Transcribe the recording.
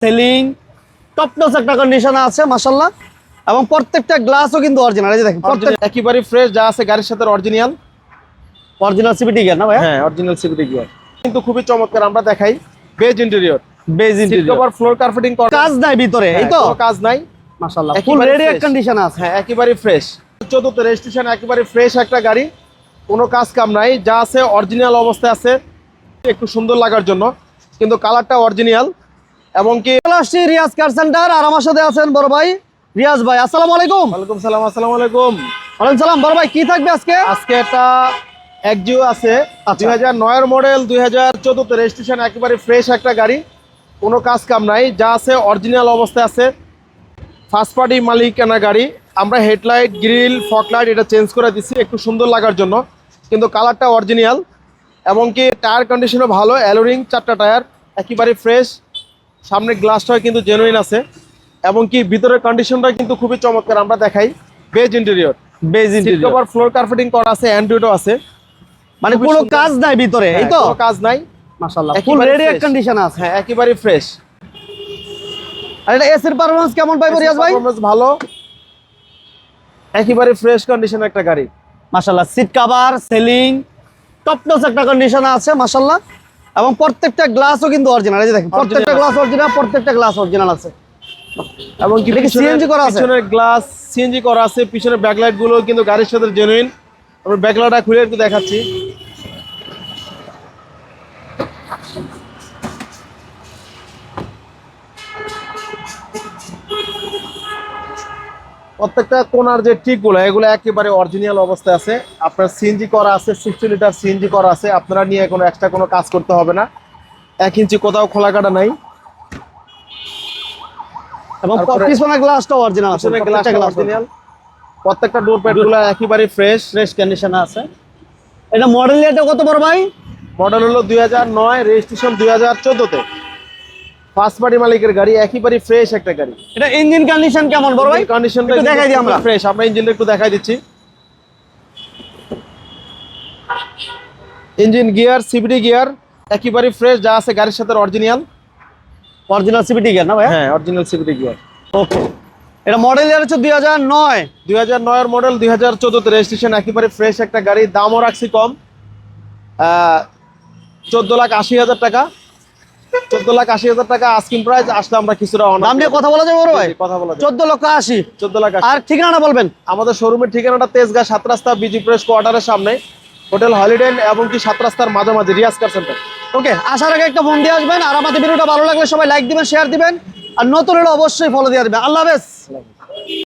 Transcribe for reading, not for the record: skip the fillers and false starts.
Selling top notch একটা condition আছে মাশাআল্লাহ, এবং প্রত্যেকটা গ্লাসও কিন্তু অরিজিনাল। এই যে দেখেন প্রত্যেক একেবারে ফ্রেশ যা আছে গাড়ির সাথে অরিজিনাল সিভিটি গিয়ার না ভাই? হ্যাঁ, অরিজিনাল সিভিটি গিয়ার কিন্তু খুবই চমৎকার। আমরা দেখাই beige interior, beige seat interior, cover, floor carpeting করা, কাজ নাই ভিতরে, এই তো কোনো কাজ নাই মাশাআল্লাহ, ফুল একেবারে রেডি fresh। কন্ডিশন আছে। হ্যাঁ, একেবারে ফ্রেশ। 14th রেজিস্ট্রেশন, একেবারে ফ্রেশ একটা গাড়ি, কোনো কাজ কাম নাই, যা আছে অরিজিনাল অবস্থায় আছে, একটু সুন্দর লাগার জন্য, কিন্তু কালারটা অরিজিনাল। এবং কি আসছি রিয়াজ কার সেন্টার, আর আমার সাথে আছেন বড় ভাই রিয়াজ ভাই। আসসালামু আলাইকুম। ওয়ালাইকুম সালাম। আসসালামু আলাইকুম। ওয়ালাইকুম সালাম। বড় ভাই কি থাকবে আজকে? আজকে একটা একজিও আছে, আচ্ছা। 2009 এর মডেল, 2014 রেজিস্ট্রেশন, একেবারে ফ্রেশ একটা গাড়ি, কোনো কাজ কাম নাই, যা আছে অরিজিনাল অবস্থায় আছে, ফার্স্ট পার্টি মালিকানা গাড়ি। আমরা হেডলাইট, গ্রিল, ফগলাইট এটা চেঞ্জ করে দিচ্ছি একটু সুন্দর লাগার জন্য, কিন্তু কালারটা অরিজিনাল। এবং কি টায়ার কন্ডিশনও ভালো, অ্যালোরিং 4টা টায়ার, একেবারে ফ্রেশ, সামনের গ্লাসটাও কিন্তু জেনুইন আছে। এবং কি ভিতরের কন্ডিশনটা কিন্তু খুবই চমৎকার। আমরা দেখাই beige interior, beige seat interior, cover, floor carpeting করা আছে, অ্যান্ড্রয়েডও আছে, মানে খুবই কোনো সুন্দর। কাজ নাই ভিতরে, এই হ্যাঁ, তো কোনো কাজ নাই, মাশাআল্লাহ, ফুল একেবারে রেডি fresh। কন্ডিশন আছে। হ্যাঁ, একেবারে ফ্রেশ। আর এটা এসির পারফরম্যান্স কেমন পাইবো রিয়াজ ভাই? পারফরম্যান্স ভালো, একেবারে ফ্রেশ কন্ডিশন একটা গাড়ি। মাশাআল্লাহ, seat cover, ceiling top notch একটা কন্ডিশন আছে মাশাআল্লাহ, এবং প্রত্যেকটা গ্লাসও কিন্তু অরিজিনাল। এই যে দেখেন প্রত্যেকটা গ্লাস অরিজিনাল, প্রত্যেকটা গ্লাস অরিজিনাল আছে। এবং কি এটা কি CNG করা আছে? পিছনের গ্লাস সিএনজি করা আছে, পিছনের ব্যাকলাইট গুলো কিন্তু গাড়ির সাথে জেনুইন। আমরা ব্যাকলাইটটা খুলে একটু দেখাচ্ছি। প্রত্যেকটা কোনার যে টিক গুলো, এগুলো একেবারে অরিজিনাল অবস্থায় আছে। আপনার সিএনজি করা আছে, 60 লিটার সিএনজি করা আছে, আপনারা নিয়ে কোনো এক্সট্রা কোনো কাজ করতে হবে না। 1 ইঞ্চি কোথাও খোলা কাটা নাই। এবং তারপরে পিছনের গ্লাসটাও অরিজিনাল আছে, পিছনের প্রত্যেকটা গ্লাসটা গ্লাস অরিজিনাল, প্রত্যেকটা ডোর প্যাড গুলো একেবারে ফ্রেশ। ফ্রেশ কন্ডিশনে আছে। এটা মডেল এটা কত বড় ভাই? মডেল হলো 2009, রেজিস্ট্রেশন 2014-তে, ফার্স্ট পার্টি মালিকের গাড়ি, একেবারে ফ্রেশ একটা গাড়ি। এটা ইঞ্জিন কন্ডিশন কেমন বড় ভাই? কন্ডিশনটা একটু দেখাই দিই আমরা। ফ্রেশ। আমরা ইঞ্জিনটা একটু দেখাই দিচ্ছি। ইঞ্জিন, গিয়ার, সিভিটি গিয়ার, একেবারে ফ্রেশ, যা আছে গাড়ির সাথে অরিজিনাল অরিজিনাল সিভিটি গিয়ার না ভাই? হ্যাঁ, অরিজিনাল সিভিটি গিয়ার। ওকে। এটা মডেল ইয়ার হচ্ছে 2009। 2009 এর মডেল, 2014-তে রেজিস্ট্রেশন, একেবারে ফ্রেশ একটা গাড়ি। দামও রাখছি কম, 14,80,000 টাকা। 14,80,000 টাকা আস্কিং প্রাইস। আসলে আমরা কিছুটা দাম নিয়ে কথা বলা যাবে বড় ভাই? কথা বলা যায়। 14,80,000। 14,80,000। আর ঠিকানাটা বলবেন? আমাদের শোরুমের ঠিকানাটা তেজগাঁ 7 রাস্তা, বিজি প্রেস কোয়ার্টারের সামনে, হোটেল হলিডে, এবং কি 7 রাস্তার মাঝামাঝি, রিয়াজ কার সেন্টার। ওকে, আসার আগে একটা ফোন দিয়ে আসবেন। আর আমাদের ভিডিওটা ভালো লাগলে সবাই লাইক দিবেন, শেয়ার দিবেন, আর নতুন হলে অবশ্যই ফলো দিয়ে দিবেন। আল্লাহ হাফেজ।